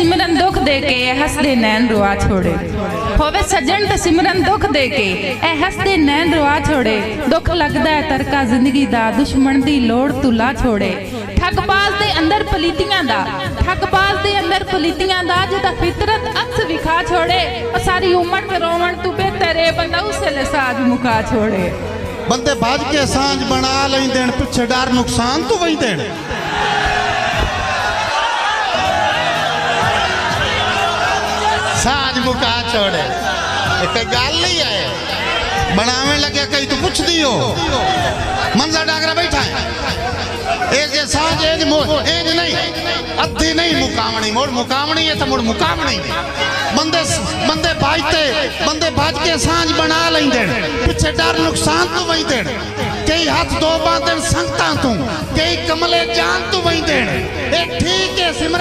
सिमरन दुख दे के हसदे नैन रुआ छोड़े। होवे सजन ते सिमरन दुख दे के हसदे नैन रुआ छोड़े। दुख लगदा है तरका जिंदगी दा दुश्मन दी लोड़ तू ला छोड़े। ठगबाज दे अंदर पलीतियां दा, ठगबाज दे अंदर पलीतियां दा जिदा फितरत अक्स विखा छोड़े। और सारी उम्र पे रोवण तू बेहतर है बंदा उसले साज मुका छोड़े। बंदे भज के सांझ बना लेंदे पिछे डर नुकसान तू वहींदे। सांझ मुका छोड़े कोई गल नहीं है। बनावे लगे कहीं तू पुछ दी हो मंजा डागरा बैठा है एज सांझ एज एज नहीं अद्धी नहीं मुकावनी मोड़ मुकावनी है तो मुड़ मुकावनी बंदे बंदे भाजते बंदे भाज के सांझ बना लेंदे पिछे डर नुकसान तू वही देण। कई हाथ दो बांधन संगता तू कई कमले जान तू वही देण। ठीक है सिमरन।